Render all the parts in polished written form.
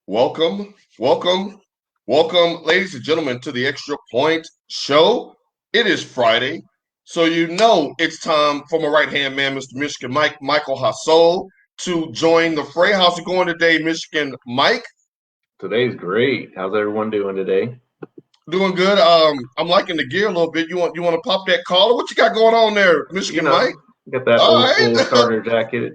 Welcome, welcome, welcome, ladies and gentlemen, to the Extra Point Show. It is Friday, so you know it's time for my right-hand man, Mr. Michigan Michael Hassol, to join the fray. How's it going today, Michigan Mike? Today's great. How's everyone doing today? Doing good. I'm liking the gear a little bit. You want to pop that collar? What you got going on there, You Michigan Mike? know, got that All old school right. starter jacket.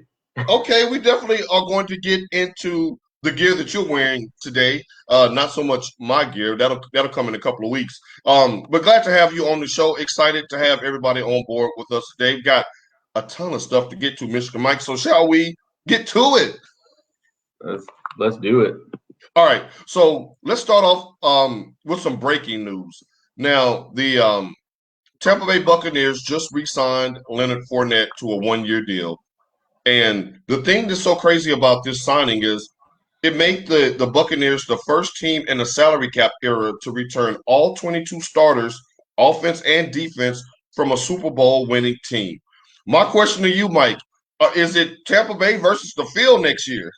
Okay, we definitely are going to get into the gear that you're wearing today. Not so much my gear. That'll come in a couple of weeks. But glad to have you on the show. Excited to have everybody on board with us today. We've got a ton of stuff to get to, Mr. Mike. So shall we get to it? Let's let's do it. All right. So let's start off with some breaking news. Now, the Tampa Bay Buccaneers just re-signed Leonard Fournette to a one-year deal. And the thing that's so crazy about this signing is it made the Buccaneers the first team in the salary cap era to return all 22 starters, offense and defense, from a Super Bowl winning team. My question to you, Mike, is it Tampa Bay versus the field next year?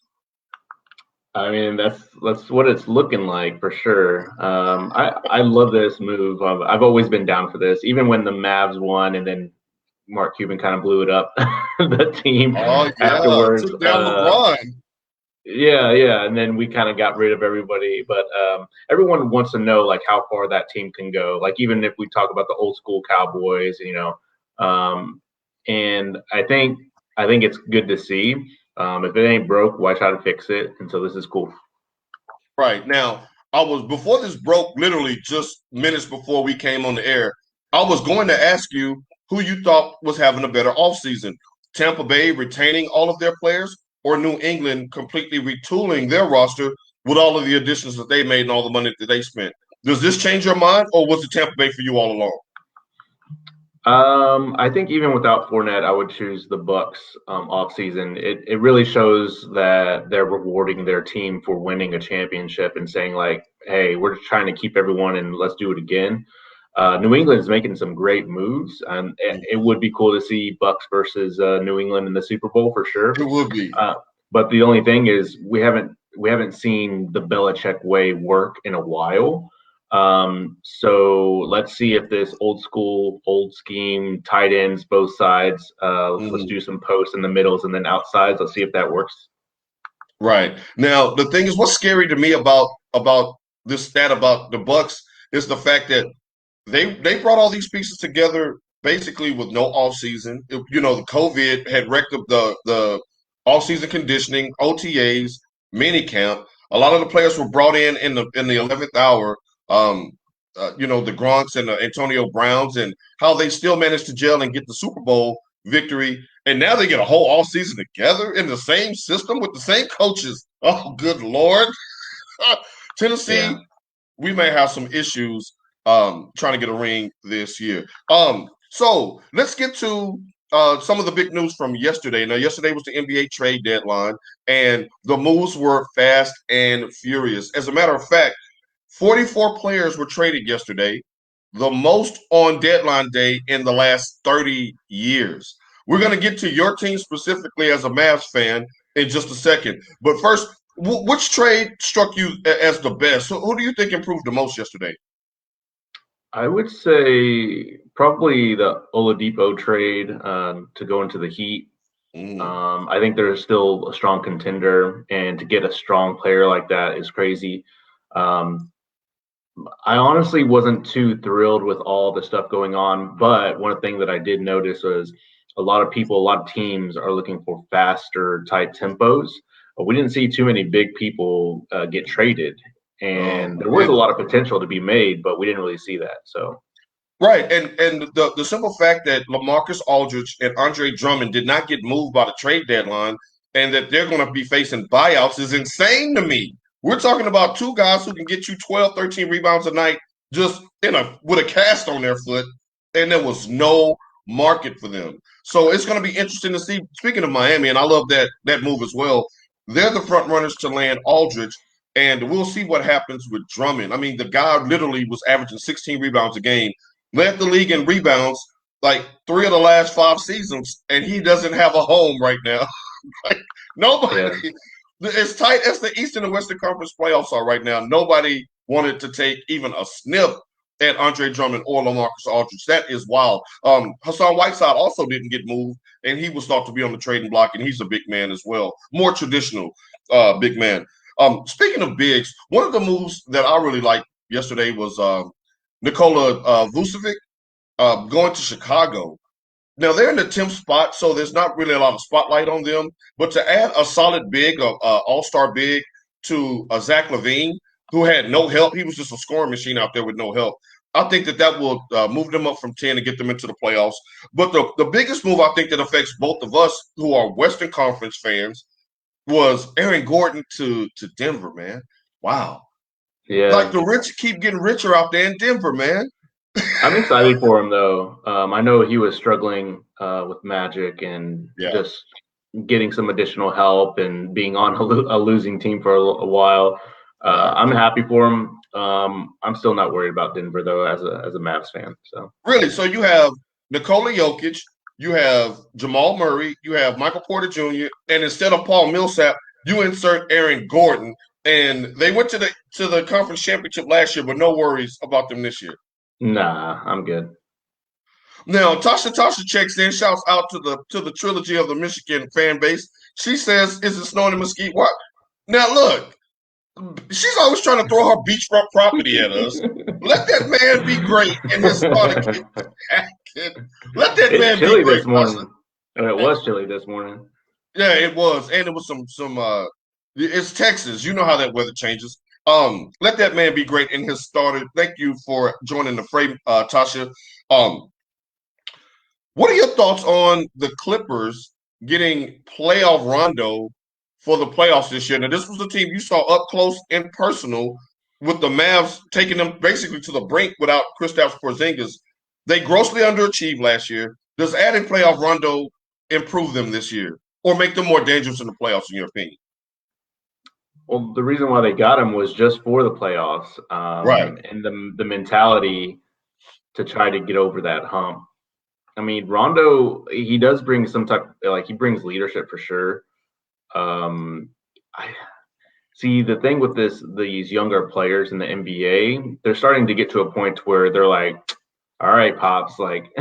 I mean, that's what it's looking like for sure. I love this move. I've always been down for this, even when the Mavs won and then Mark Cuban kind of blew it up, the team Oh yeah, afterwards. took down LeBron. Yeah, and then we kind of got rid of everybody. But everyone wants to know like how far that team can go. Like even if we talk about the old school Cowboys, um, and I think it's good to see. If it ain't broke, why try to fix it? And so this is cool. Right. Now, I was before this broke, literally just minutes before we came on the air, I was going to ask you who you thought was having a better offseason. Tampa Bay retaining all of their players or New England completely retooling their roster with all of the additions that they made and all the money that they spent. Does this change your mind or was it Tampa Bay for you all along? I think even without Fournette, I would choose the Bucs off season. It really shows that they're rewarding their team for winning a championship and saying like, "Hey, we're just trying to keep everyone and let's do it again." New England is making some great moves, and it would be cool to see Bucs versus New England in the Super Bowl for sure. It would be. Uh, but the only thing is, we haven't seen the Belichick way work in a while. So let's see if this old school, old scheme, tight ends, both sides. Let's Mhm. do some posts in the middles and then outsides. Let's see if that works. Right. Now, the thing is, what's scary to me about this stat about the Bucks is the fact that they brought all these pieces together basically with no off season. The COVID had wrecked up the off season conditioning, OTAs, mini camp. A lot of the players were brought in the 11th hour. Um, the Gronks and the Antonio Browns, and how they still managed to gel and get the Super Bowl victory. And now they get a whole off season together in the same system with the same coaches. Oh, good Lord. Yeah. Tennessee, we may have some issues trying to get a ring this year. So let's get to some of the big news from yesterday. Now, yesterday was the NBA trade deadline, and the moves were fast and furious. As a matter of fact, 44 players were traded yesterday, the most on deadline day in the last 30 years. We're going to get to your team specifically as a Mavs fan in just a second. But first, which trade struck you as the best? Who do you think improved the most yesterday? I would say probably the Oladipo trade to go into the Heat. Mm, I think they're still a strong contender, and to get a strong player like that is crazy. Um, I honestly wasn't too thrilled with all the stuff going on, but one thing that I did notice was a lot of people, a lot of teams are looking for faster type tempos. But we didn't see too many big people get traded, oh and my there was a goodness. lot of potential to be made, but we didn't really see that. So Right, and the simple fact that LaMarcus Aldridge and Andre Drummond did not get moved by the trade deadline, and that they're going to be facing buyouts is insane to me. We're talking about two guys who can get you 12, 13 rebounds a night just in a with a cast on their foot, and there was no market for them. So it's going to be interesting to see. Speaking of Miami, and I love that move as well. They're the front runners to land Aldridge, and we'll see what happens with Drummond. I mean, the guy literally was averaging 16 rebounds a game, led the league in rebounds like three of the last five seasons, and he doesn't have a home right now. Like yeah, nobody. As tight as the Eastern and Western Conference playoffs are right now, nobody wanted to take even a sniff at Andre Drummond or LaMarcus Aldridge. That is wild. Hassan Whiteside also didn't get moved, and he was thought to be on the trading block, and he's a big man as well, more traditional big man. Speaking of bigs, one of the moves that I really liked yesterday was Nikola Vucevic going to Chicago. Now they're in the 10th spot, so there's not really a lot of spotlight on them. But to add a solid big, all-star big to Zach LaVine, who had no help, he was just a scoring machine out there with no help. I think that will move them up from 10 and get them into the playoffs. But the biggest move I think that affects both of us who are Western Conference fans was Aaron Gordon to Denver, man. Wow. Yeah. Like the rich keep getting richer out there in Denver, man. I'm excited for him, though. I know he was struggling with Magic and just getting some additional help and being on a losing team for a while. I'm happy for him. I'm still not worried about Denver, though, as a Mavs fan. So really, so you have Nikola Jokic, you have Jamal Murray, you have Michael Porter Jr., and instead of Paul Millsap, you insert Aaron Gordon. And they went to the conference championship last year, but no worries about them this year. Nah, I'm good. Now, Tasha checks in, shouts out to the trilogy of the Michigan fan base. She says, "Is it snowing in Mesquite?" What? Now, look, she's always trying to throw her beachfront property at us. Let that man be great in his starting. Let that man chilly be great. This morning. It was chilly this morning. Yeah, it was, and it was some. It's Texas. You know how that weather changes. Let that man be great in his starter. Thank you for joining the fray, Tasha. What are your thoughts on the Clippers getting playoff Rondo for the playoffs this year? Now, this was the team you saw up close and personal with the Mavs taking them basically to the brink without Kristaps Porzingis. They grossly underachieved last year. Does adding playoff Rondo improve them this year or make them more dangerous in the playoffs, in your opinion? Well, the reason why they got him was just for the playoffs, right? And the mentality to try to get over that hump. I mean, Rondo, he does bring some type, like he brings leadership for sure. I see the thing with these younger players in the NBA, they're starting to get to a point where they're like, all right, pops, like,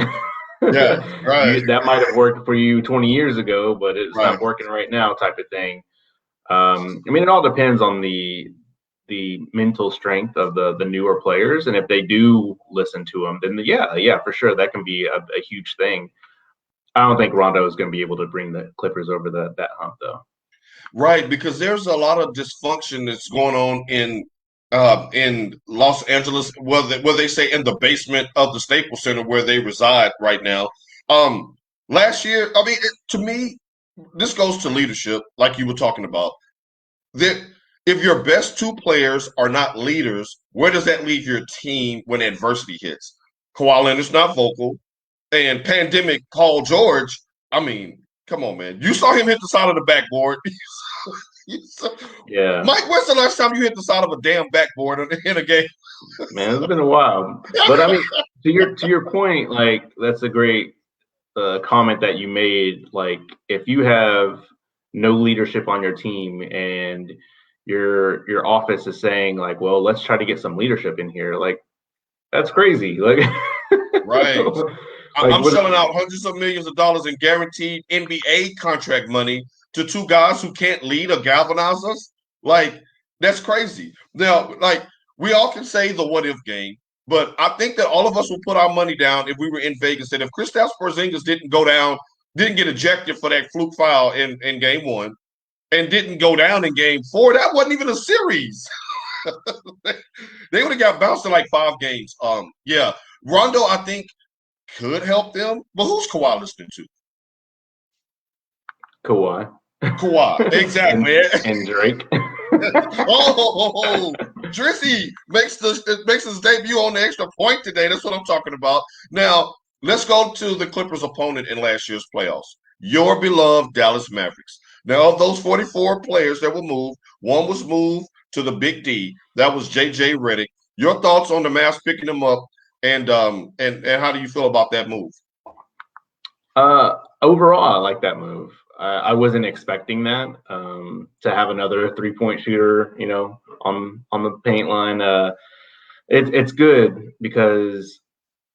yeah, right. that might have worked for you 20 years ago, but it's not working right now, type of thing. I mean, it all depends on the mental strength of the newer players, and if they do listen to them, then yeah, for sure, that can be a huge thing. I don't think Rondo is going to be able to bring the Clippers over that hump, though. Right, because there's a lot of dysfunction that's going on in Los Angeles, where they say in the basement of the Staples Center where they reside right now. Last year, I mean, to me, this goes to leadership, like you were talking about. That if your best two players are not leaders, where does that leave your team when adversity hits? Kawhi Leonard's not vocal, and pandemic Paul George. I mean, come on, man. You saw him hit the side of the backboard. Yeah. Mike, when's the last time you hit the side of a damn backboard in a game? Man, it's been a while. But I mean, to your point, like that's a great comment that you made. Like, if you have no leadership on your team and your office is saying like, well, let's try to get some leadership in here, like that's crazy. Like, right. Like, I'm selling out hundreds of millions of dollars in guaranteed NBA contract money to two guys who can't lead or galvanize us. Like, that's crazy. Now, like, we all can say the what if game, but I think that all of us will put our money down if we were in Vegas that if Kristaps Porzingis didn't go down, didn't get ejected for that fluke foul in game one, and didn't go down in game four, that wasn't even a series. They would have got bounced in like 5 games. Yeah. Rondo, I think, could help them, but who's Kawhi listening to? Kawhi, exactly, and Drake. Drizzy makes his debut on the extra point today. That's what I'm talking about. Now let's go to the Clippers' opponent in last year's playoffs, your beloved Dallas Mavericks. Now, of those 44 players that were moved, one was moved to the Big D. That was JJ Reddick. Your thoughts on the Mavs picking him up? And how do you feel about that move? Overall, I like that move. I wasn't expecting that to have another 3-point shooter, on the paint line. It's good because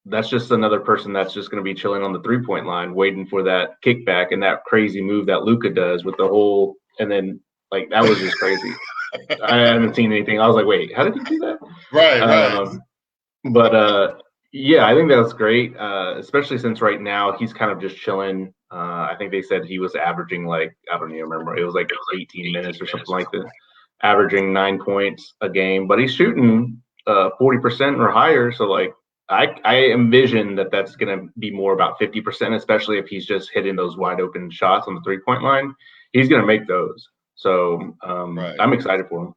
that's just another person that's just going to be chilling on the 3-point line, waiting for that kickback and that crazy move that Luka does with the whole, and then like that was just crazy. I haven't seen anything. I was like, wait, how did he do that? Right. But yeah, I think that's great, especially since right now he's kind of just chilling. I think they said he was averaging like, I don't even remember. It was like 18 minutes or something like that, averaging 9 points a game. But he's shooting 40% or higher. So like I envision that that's going to be more about 50%, especially if he's just hitting those wide open shots on the 3-point line. He's going to make those. So Right. I'm excited for him.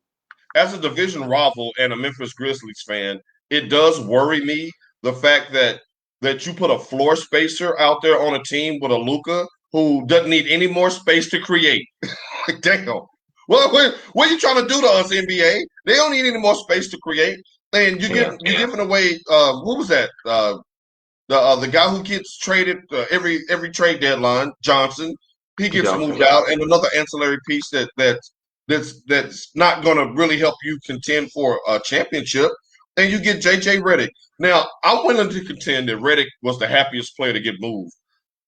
As a division rival and a Memphis Grizzlies fan, it does worry me the fact that you put a floor spacer out there on a team with a Luka who doesn't need any more space to create. Like, damn. What are you trying to do to us, NBA? They don't need any more space to create. And you're giving away what was that? The guy who gets traded every trade deadline, Johnson, he gets moved out, and another ancillary piece that's not going to really help you contend for a championship. And you get JJ Reddick. Now, I'm willing to contend that Reddick was the happiest player to get moved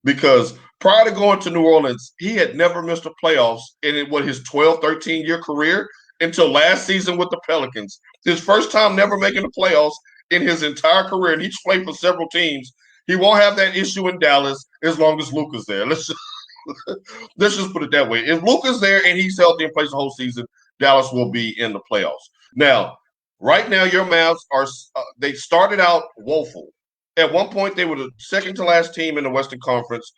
because prior to going to New Orleans, he had never missed a playoffs in his 12, 13-year career until last season with the Pelicans. His first time never making the playoffs in his entire career, and he's played for several teams. He won't have that issue in Dallas as long as Luka's there. Let's just put it that way. If Luka's there and he's healthy and plays the whole season, Dallas will be in the playoffs. Now, right now, your Mavs they started out woeful. At one point, they were the second to last team in the Western Conference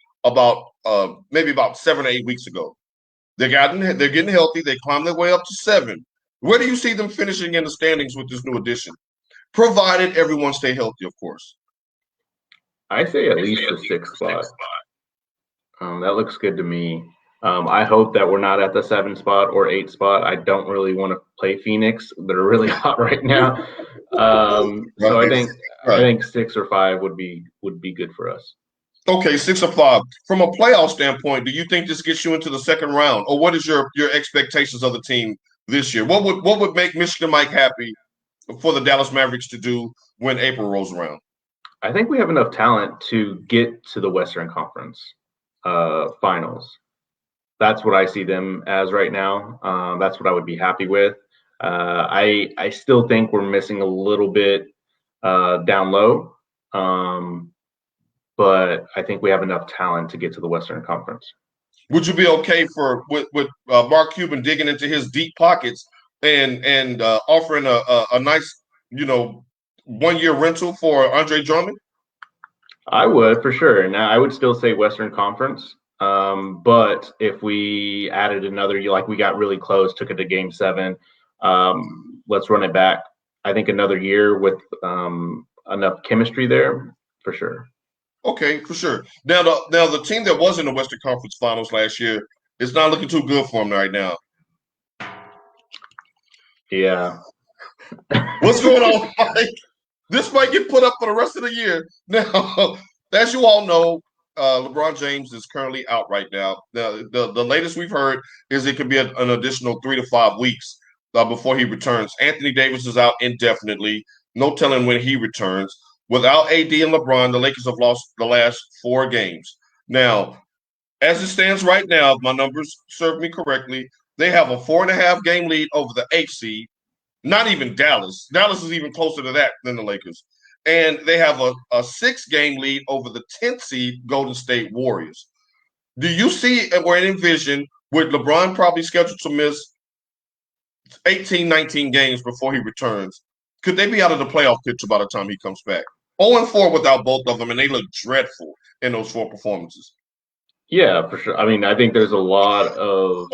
maybe about 7 or 8 weeks ago. They're getting healthy. They climbed their way up to 7. Where do you see them finishing in the standings with this new addition? Provided everyone stay healthy, of course. I say at least the 6th spot. That looks good to me. I hope that we're not at the 7 spot or 8 spot. I don't really want to play Phoenix. They're really hot right now. So I think 6 or 5 would be good for us. Okay, 6 or 5. From a playoff standpoint, do you think this gets you into the second round, or what is your expectations of the team this year? What would make Michigan Mike happy for the Dallas Mavericks to do when April rolls around? I think we have enough talent to get to the Western Conference finals. That's what I see them as right now. That's what I would be happy with. I still think we're missing a little bit down low, but I think we have enough talent to get to the Western Conference. Would you be okay with Mark Cuban digging into his deep pockets and offering a nice 1-year rental for Andre Drummond? I would, for sure. Now, I would still say Western Conference. But if we added another year, like we got really close, took it to Game 7, let's run it back. I think another year with enough chemistry there, for sure. Okay, for sure. Now the team that was in the Western Conference Finals last year is not looking too good for them right now. Yeah. What's going on, Mike? This might get put up for the rest of the year. Now, as you all know, LeBron James is currently out right now. The latest we've heard is it could be an additional 3 to 5 weeks before he returns. Anthony Davis is out indefinitely. No telling when he returns. Without AD and LeBron, the Lakers have lost the last 4 games. Now, as it stands right now, if my numbers serve me correctly, they have a 4.5 game lead over the 8th seed. Not even Dallas. Dallas is even closer to that than the Lakers. And they have a 6-game lead over the 10th seed Golden State Warriors. Do you see or envision with LeBron probably scheduled to miss 18, 19 games before he returns? Could they be out of the playoff picture by the time he comes back? 0-4 without both of them, and they look dreadful in those 4 performances. Yeah, for sure. I mean, I think there's a lot of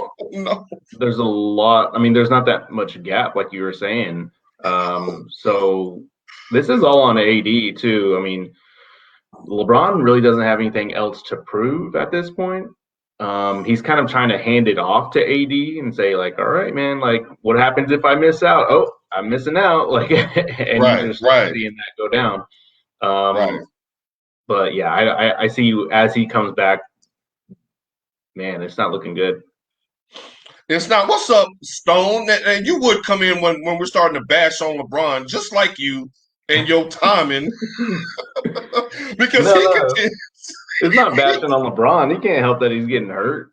there's a lot. I mean, there's not that much gap, like you were saying. So this is all on AD too. I mean, LeBron really doesn't have anything else to prove at this point. He's kind of trying to hand it off to AD and say, like, all right, man, like, what happens if I miss out? Oh, I'm missing out. Like, and you're just seeing that go down. But yeah, I see you as he comes back. man, it's not looking good. It's not. What's up, Stone? And you would come in when we're starting to bash on LeBron, just like you and your timing, because No, he no, could. it's not bashing on LeBron. He can't help that he's getting hurt.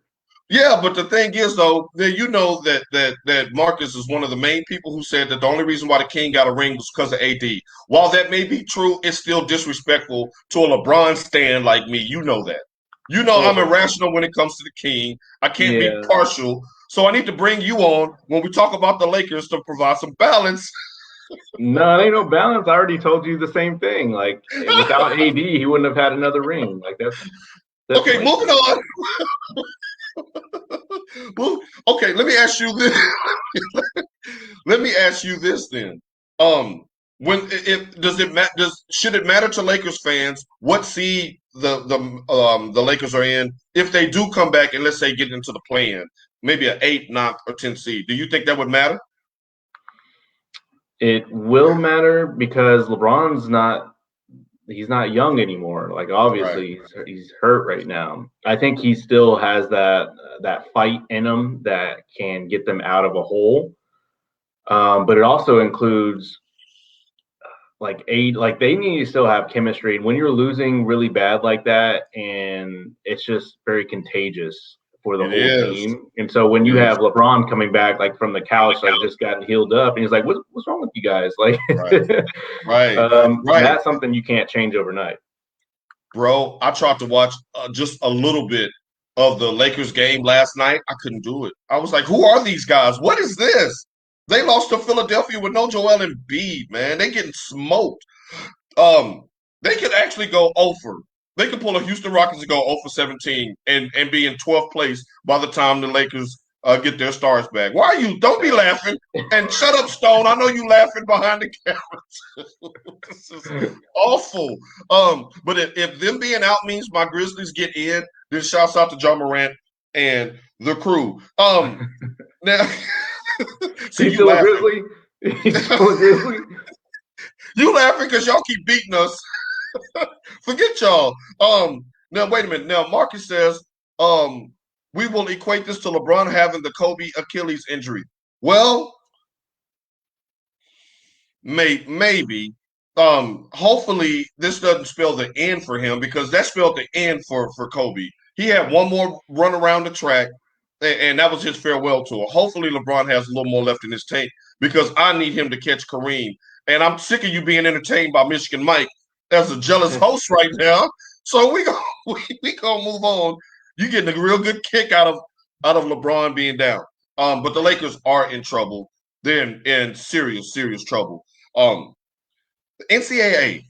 Yeah, but the thing is, though, that you know that Marcus is one of the main people who said that the only reason why the King got a ring was because of AD. While that may be true, it's still disrespectful to a LeBron stan like me. You know that. You know I'm Well, irrational when it comes to the King. I can't be yeah. partial, so I need to bring you on when we talk about the Lakers to provide some balance. No, it ain't no balance. I already told you the same thing. Like without AD, he wouldn't have had another ring. Like that's Okay, like moving on. Well, okay, let me ask you this. Let me ask you this then. Um, when if does it does should it matter to Lakers fans what seed the Lakers are in if they do come back and let's say get into the play-in, maybe an 8, 9, or 10 seed? Do you think that would matter? it will matter because LeBron's not he's not young anymore. Like Right. obviously he's hurt right now. I think he still has that fight in him that can get them out of a hole. But it also includes like they need to still have chemistry. And when you're losing really bad like that, and it's just very contagious for the It whole is. team. And so when It you is. have LeBron coming back like from the couch, like just gotten healed up, and he's like, what's wrong with you guys?" Like, Right. Right. Right. that's something you can't change overnight. Bro, I tried to watch just a little bit of the Lakers game last night. I couldn't do it. I was like, who are these guys? What is this? They lost to Philadelphia with no Joel Embiid, man. They getting smoked. Um, they could actually go over. They could pull a Houston Rockets and go 0 for 17 and be in 12th place by the time the Lakers get their stars back. Why are you? Don't be laughing. And shut up, Stone. I know you laughing behind the camera. This is awful. But if them being out means my Grizzlies get in, then shouts out to John Morant and the crew. Now, see He's you still a laughing. Grizzly. He's still a Grizzly. You laughing because y'all keep beating us. Forget y'all. Now wait a minute. Now Marcus says, we will equate this to LeBron having the Kobe Achilles injury. Well, maybe. Hopefully this doesn't spell the end for him because that spelled the end for Kobe. He had one more run around the track, and that was his farewell tour. Hopefully LeBron has a little more left in his tank because I need him to catch Kareem. And I'm sick of you being entertained by Michigan Mike as a jealous host right now. So we gonna move on. You getting a real good kick out of LeBron being down. But the Lakers are in trouble. They're in serious trouble. NCAA.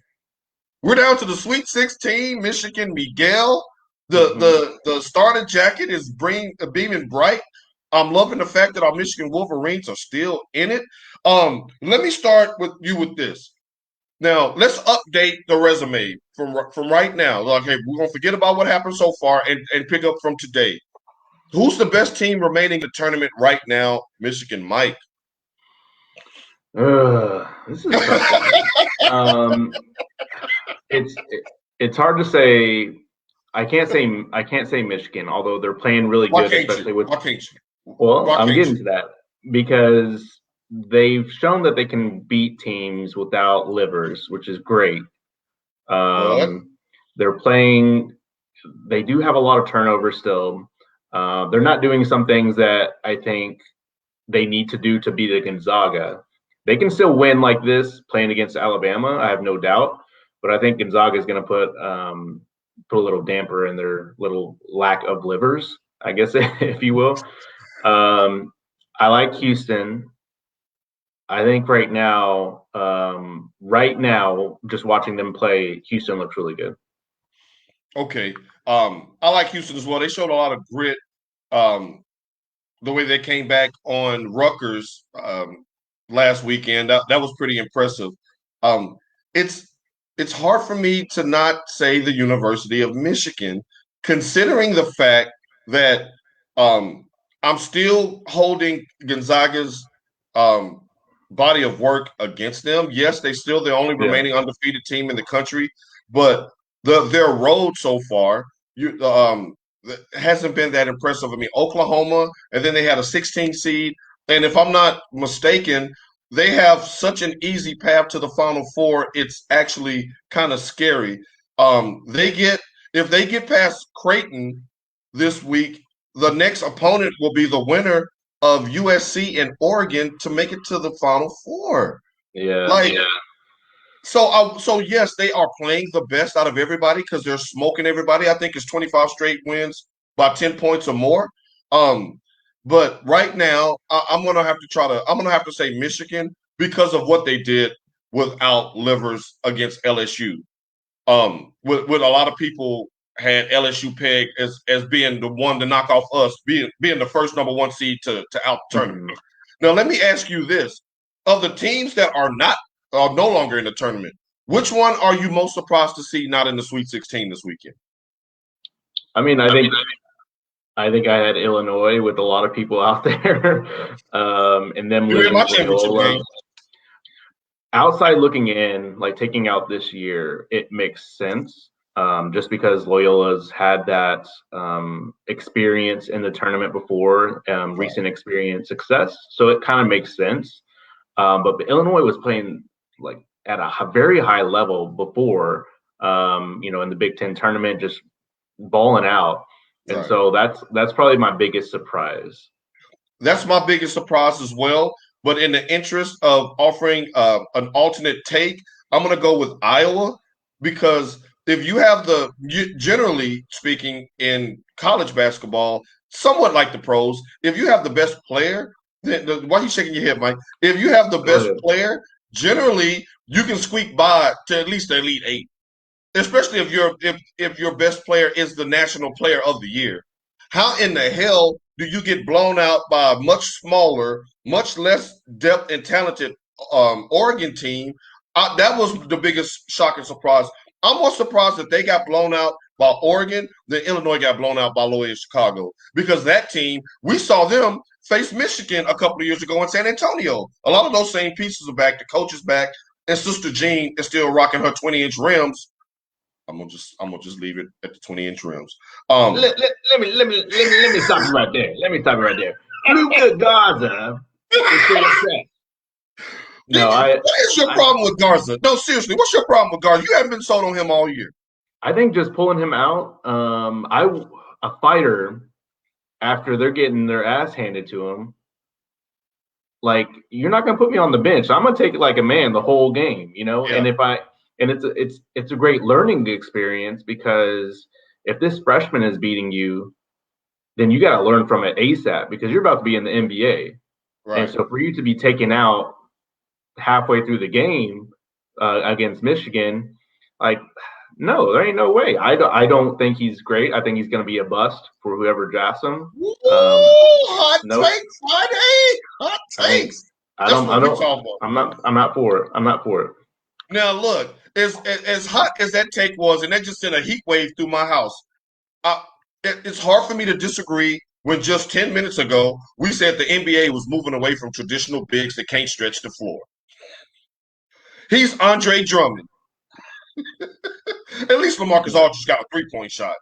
We're down to the Sweet 16. Michigan Miguel. The Mm-hmm. the the starter jacket is beaming bright. I'm loving the fact that our Michigan Wolverines are still in it. Let me start with you with this. Now, let's update the resume from right now. Okay, we're gonna forget about what happened so far and pick up from today. Who's the best team remaining in the tournament right now? Michigan Mike. This is tough for me. Um, it's it's hard to say. I can't say Michigan, although they're playing really Why good, can't you? especially with. Why can't you? Well, Why I'm can't getting you? to that because they've shown that they can beat teams without livers, which is great. What? Um, they're playing. They do have a lot of turnover still. They're not doing some things that I think they need to do to beat a Gonzaga. They can still win like this playing against Alabama. I have no doubt, but I think Gonzaga is going to put a little damper in their little lack of livers, I guess, if you will. Um, I like Houston. I think right now, just watching them play, Houston looks really good. Okay. I like Houston as well. They showed a lot of grit. Um, the way they came back on Rutgers last weekend, that was pretty impressive. Um, it's it's hard for me to not say the University of Michigan, considering the fact that um, I'm still holding Gonzaga's um, body of work against them. Yes, they still the only Yeah. remaining undefeated team in the country, but their road so far, you hasn't been that impressive. I mean, Oklahoma, and then they had a 16 seed. And if I'm not mistaken, they have such an easy path to the Final Four. It's actually kind of scary. They get if they get past Creighton this week, the next opponent will be the winner of USC and Oregon to make it to the Final Four. Yeah. Like, so yes, they are playing the best out of everybody because they're smoking everybody. I think it's 25 straight wins by 10 points or more. Um, but right now, I'm gonna have to say Michigan because of what they did without Livers against LSU. With a lot of people had LSU pegged as being the one to knock off us, being the first number one seed to out the tournament. Mhm. Now, let me ask you this: of the teams that are no longer in the tournament, which one are you most surprised to see not in the Sweet 16 this weekend? I mean, I think I had Illinois with a lot of people out there, and them You in losing my to championship Loyola. game? Outside looking in, like taking out this year, it makes sense. Just because Loyola's had that experience in the tournament before, Right. recent experience success, so it kind of makes sense. But Illinois was playing like at a very high level before, in the Big Ten tournament, just balling out, and Right. so that's probably my biggest surprise. That's my biggest surprise as well. But in the interest of offering an alternate take, I'm going to go with Iowa because if you have generally speaking in college basketball, somewhat like the pros, if you have the best player, why are you shaking your head, Mike? If you have the Go best ahead. player, generally you can squeak by to at least the Elite Eight, especially if your best player is the national player of the year. How in the hell do you get blown out by a much smaller, much less depth and talented Oregon team? That was the biggest shock and surprise. I'm more surprised that they got blown out by Oregon than Illinois got blown out by Loyola Chicago because that team we saw them face Michigan a couple of years ago in San Antonio. A lot of those same pieces are back. The coach is back, and Sister Jean is still rocking her 20-inch rims. I'm gonna just leave it at the 20-inch rims. Um, Let me stop you right there. Let me stop you right there. Luka Garza is still upset. No, what is your I problem with Garza? No, seriously, what's your problem with Garza? You haven't been sold on him all year. I think just pulling him out. A fighter after they're getting their ass handed to him. Like you're not gonna put me on the bench. I'm gonna take it like a man the whole game, Yeah, And it's a great learning experience because if this freshman is beating you, then you got to learn from it ASAP because you're about to be in the NBA. And right. so for you to be taken out halfway through the game against Michigan, like, no, there ain't no way. I don't think he's great. I think he's going to be a bust for whoever drafts him. Woo, Um, hot nope. takes, Friday. Hot I mean, takes. That's what we talk about. I'm not for it. I'm not for it. Now, look, as hot as that take was, and that just sent a heat wave through my house. I, it's hard for me to disagree when just 10 minutes ago we said the NBA was moving away from traditional bigs that can't stretch the floor. He's Andre Drummond. At least LaMarcus Aldridge got a 3-point shot.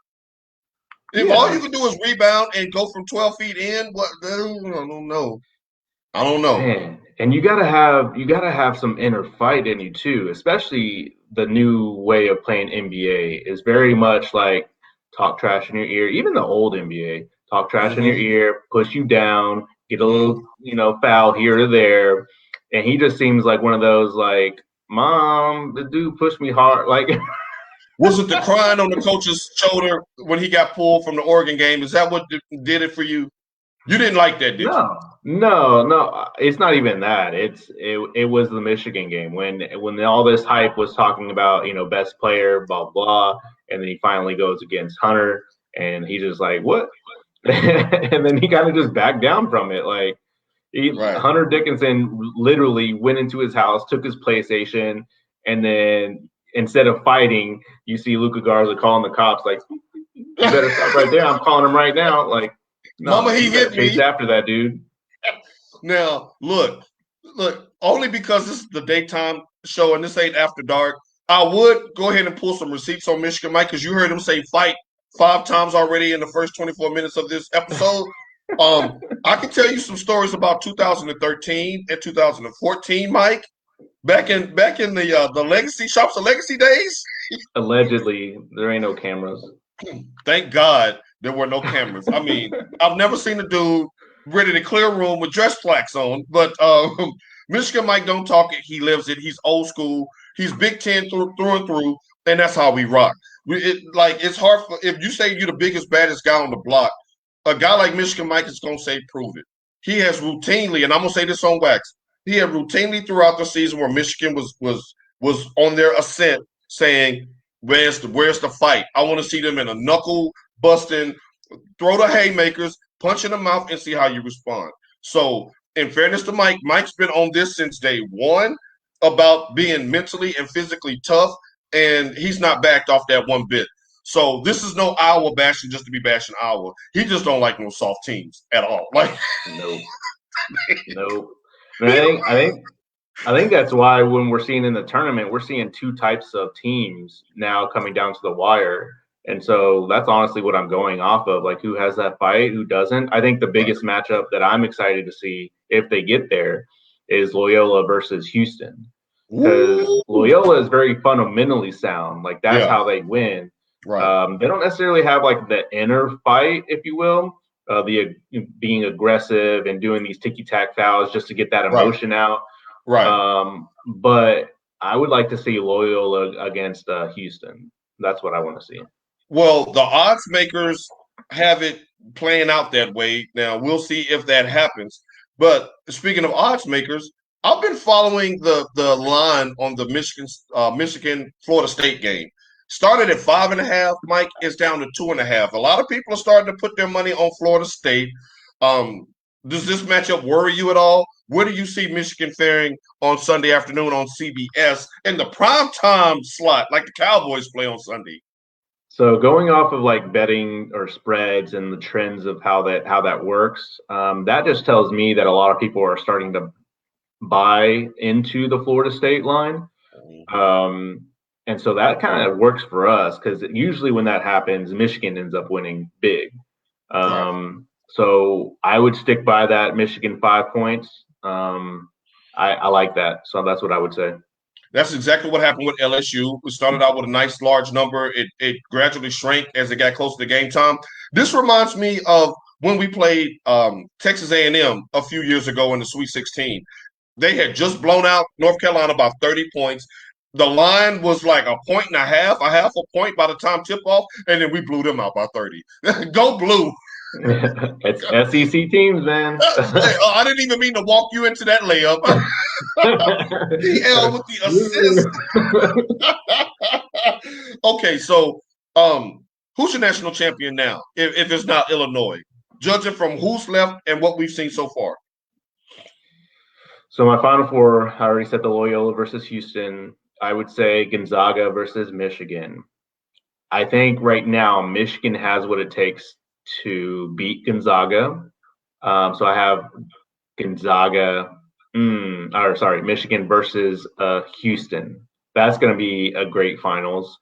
If all you Yeah, can do is rebound and go from 12 feet in, what? I don't know. I don't know. man. And you gotta have some inner fight in you too, especially the new way of playing NBA is very much like talk trash in your ear. Even the old NBA, talk trash in your Mm-hmm. ear, push you down, get a Mm-hmm. little, foul here or there. And he just seems like one of those like, Mom, the dude pushed me hard. Like Was it the crying on the coach's shoulder when he got pulled from the Oregon game? Is that what did it for you? You didn't like that, did you? no. It's not even that. It was the Michigan game when all this hype was talking about best player, blah blah, and then he finally goes against Hunter, and he just like what, and then he kind of just backed down from it. Like Right. Hunter Dickinson literally went into his house, took his PlayStation, and then instead of fighting, you see Luka Garza calling the cops like, "You better stop right there! I'm calling him right now!" Like, Mama, no, he you better hit chase me. after that dude. Now, look, only because this is the daytime show and this ain't after dark, I would go ahead and pull some receipts on Michigan, Mike, because you heard him say fight 5 times already in the first 24 minutes of this episode. I can tell you some stories about 2013 and 2014, Mike. Back in the legacy shops of legacy days. Allegedly, there ain't no cameras. Thank God there were no cameras. I mean, I've never seen a dude ready to clear a room with dress plaques on, but Michigan Mike don't talk it. He lives it. He's old school. He's Big Ten through and through, and that's how we rock. It's hard for if you say you're the biggest, baddest guy on the block. A guy like Michigan Mike is gonna say, "Prove it." He has routinely, and I'm gonna say this on wax. He had routinely throughout the season where Michigan was on their ascent, saying, where's the fight? I want to see them in a knuckle busting, throw the haymakers, punch in the mouth, and see how you respond. So, in fairness to Mike, Mike's been on this since day one about being mentally and physically tough, and he's not backed off that one bit. So this is no Iowa bashing just to be bashing Iowa. He just don't like no soft teams at all. Like nope. I think that's why when we're seeing in the tournament, we're seeing two types of teams now coming down to the wire. And so that's honestly what I'm going off of, like who has that fight, who doesn't. I think the biggest matchup that I'm excited to see if they get there is Loyola versus Houston. Because Loyola is very fundamentally sound. Like that's how they win. Right. They don't necessarily have like the inner fight, if you will, the being aggressive and doing these ticky-tack fouls just to get that emotion out. Right. But I would like to see Loyola against Houston. That's what I want to see. Well, the odds makers have it playing out that way. Now we'll see if that happens. But speaking of odds makers, I've been following the line on the Michigan Florida State game. Started at 5.5, Mike, is down to 2.5. A lot of people are starting to put their money on Florida State. Does this matchup worry you at all? Where do you see Michigan faring on Sunday afternoon on CBS in the primetime slot, like the Cowboys play on Sunday? So going off of like betting or spreads and the trends of how that works, that just tells me that a lot of people are starting to buy into the Florida State line. And so that kind of works for us because usually when that happens, Michigan ends up winning big. So I would stick by that Michigan 5 points. I like that. So that's what I would say. That's exactly what happened with LSU. We started out with a nice large number. It gradually shrank as it got closer to game time. This reminds me of when we played Texas A&M a few years ago in the Sweet 16. They had just blown out North Carolina by 30 points. The line was like a half a point by the time tip off, and then we blew them out by 30. Go Blue. It's SEC teams, man. I didn't even mean to walk you into that layup. DL with the assist. Okay, so who's your national champion now? If it's not Illinois, judging from who's left and what we've seen so far. So my Final Four, I already said the Loyola versus Houston. I would say Gonzaga versus Michigan. I think right now Michigan has what it takes to beat Gonzaga. So I have Michigan versus Houston. That's going to be a great finals.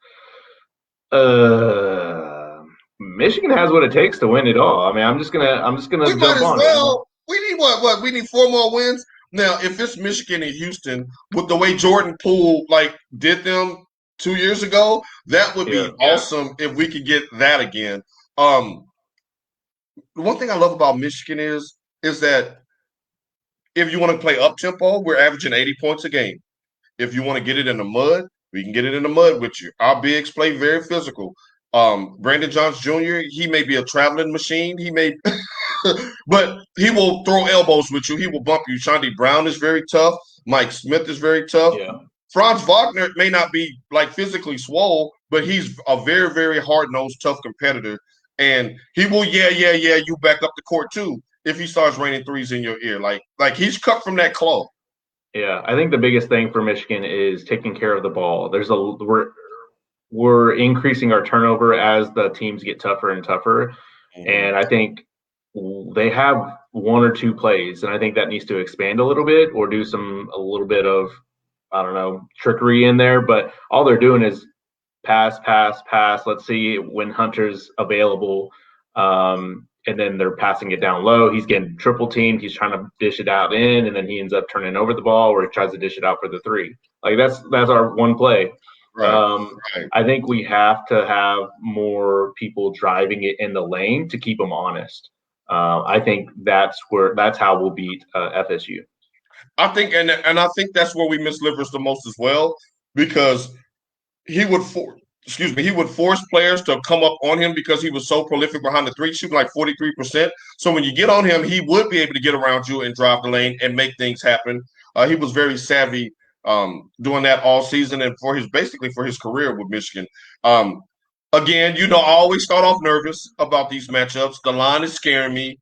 Michigan has what it takes to win it all. I mean, I'm just gonna jump on it. We need what? We need 4 more wins. Now, if it's Michigan and Houston, with the way Jordan Poole did them 2 years ago, that would be awesome if we could get that again. The one thing I love about Michigan is that if you want to play up tempo, we're averaging 80 points a game. If you want to get it in the mud, we can get it in the mud with you. Our bigs play very physical. Brandon Johns Jr., he may be a traveling machine. He may but he will throw elbows with you. He will bump you. Shandy Brown is very tough. Mike Smith is very tough. Yeah. Franz Wagner may not be physically swole, but he's a very, very hard-nosed, tough competitor. And he will, you back up the court too if he starts raining threes in your ear. Like he's cut from that cloth. Yeah, I think the biggest thing for Michigan is taking care of the ball. We're increasing our turnover as the teams get tougher and tougher. Mm-hmm. And I think they have 1 or 2 plays, and I think that needs to expand a little bit or do a little bit of, I don't know, trickery in there. But all they're doing is pass, pass, pass. Let's see when Hunter's available. And then they're passing it down low. He's getting triple teamed. He's trying to dish it out in, and then he ends up turning over the ball, or he tries to dish it out for the three. Like that's our one play. Right. I think we have to have more people driving it in the lane to keep them honest. I think that's how we'll beat FSU. I think, and I think that's where we miss Livers the most as well, because he would he would force players to come up on him because he was so prolific behind the three, shooting like 43%. So when you get on him, he would be able to get around you and drive the lane and make things happen. He was very savvy doing that all season and for his career with Michigan. Again, I always start off nervous about these matchups. The line is scaring me.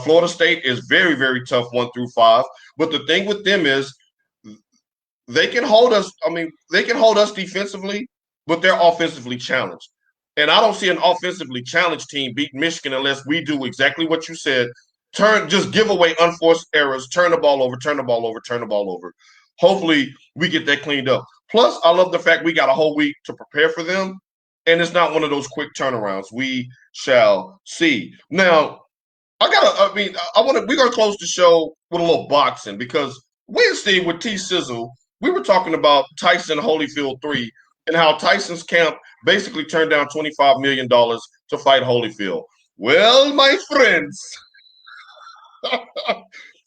Florida State is very, very tough 1-5. But the thing with them is they can hold us. I mean, they can hold us defensively, but they're offensively challenged. And I don't see an offensively challenged team beat Michigan unless we do exactly what you said. Just give away unforced errors, turn the ball over, turn the ball over, turn the ball over. Hopefully we get that cleaned up. Plus, I love the fact we got a whole week to prepare for them. And it's not one of those quick turnarounds. We shall see. Now, we're gonna close the show with a little boxing because Wednesday with T Sizzle, we were talking about Tyson Holyfield III and how Tyson's camp basically turned down $25 million to fight Holyfield. Well, my friends,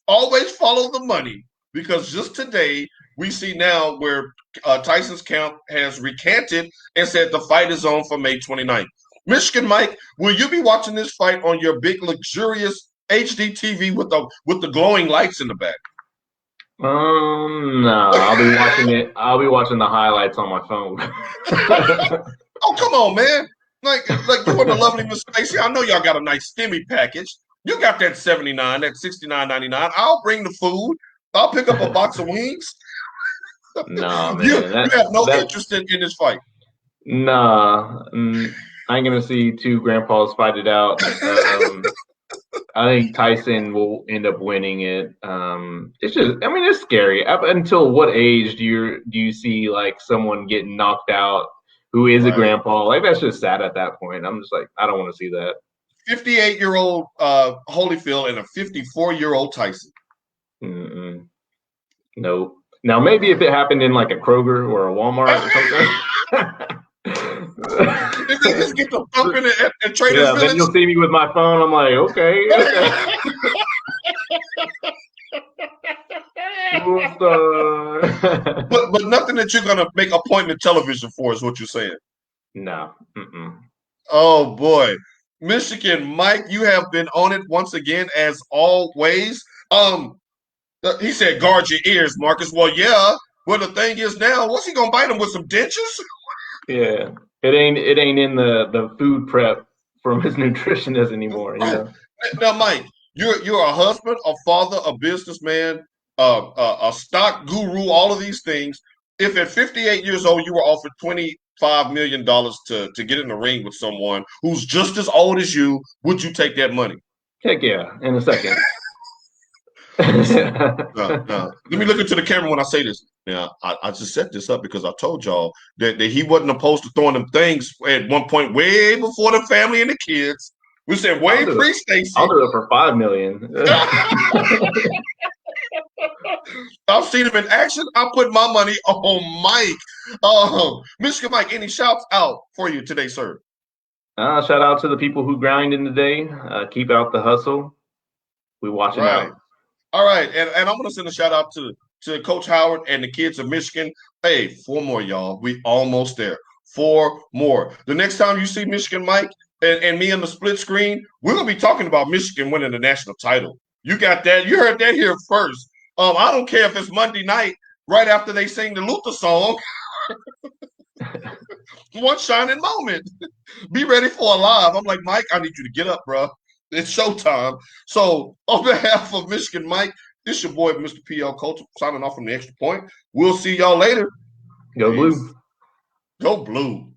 always follow the money because just today we see now where Tyson's camp has recanted and said the fight is on for May 29th. Michigan Mike, will you be watching this fight on your big, luxurious HD TV with the glowing lights in the back? No, I'll be watching it. I'll be watching the highlights on my phone. Oh, come on, man! Like you and the lovely Miss Stacy. I know y'all got a nice stimmy package. You got that $79, that $69.99. I'll bring the food. I'll pick up a box of wings. No, man. You have no interest in this fight. Nah, I ain't gonna see two grandpas fight it out. I think Tyson will end up winning it. It's just, I mean, it's scary. Up until what age do you see like someone getting knocked out who is a grandpa? Like that's just sad at that point. I'm just like, I don't want to see that. 58-year-old Holyfield and a 54-year-old Tyson. Nope. Now maybe if it happened in like a Kroger or a Walmart or something. If they just get to bumping at Trader's Village. Then you'll see me with my phone. I'm like, okay. but nothing that you're gonna make appointment television for is what you're saying. No. Oh boy, Michigan Mike, you have been on it once again as always. He said, guard your ears, Marcus. Well, yeah. Well, the thing is now, what's he gonna bite him with some dentures? Yeah, it ain't in the food prep from his nutritionist anymore. You know? Now, Mike, you're a husband, a father, a businessman, a stock guru, all of these things. If at 58 years old you were offered $25 million to get in the ring with someone who's just as old as you, would you take that money? Heck yeah, in a second. No. Let me look into the camera when I say this. Now, I just set this up because I told y'all that he wasn't opposed to throwing them things at one point, way before the family and the kids. We said way pre-Stacy. I'll do it for $5 million. I've seen him in action. I'll put my money on Mike. Michigan Mike, any shouts out for you today, sir? Shout out to the people who grind in the day. Keep out the hustle. We watching out. All right, and I'm going to send a shout out to Coach Howard and the kids of Michigan. Hey, 4 more, y'all. We almost there. 4 more. The next time you see Michigan Mike and me on the split screen, we're going to be talking about Michigan winning the national title. You got that? You heard that here first. I don't care if it's Monday night right after they sing the Luther song. One shining moment. Be ready for a live. I'm like, Mike, I need you to get up, bro. It's showtime. So, on behalf of Michigan Mike, this your boy, Mr. P.L. Colter, signing off from the Extra Point. We'll see y'all later. Go Blue. Go Blue.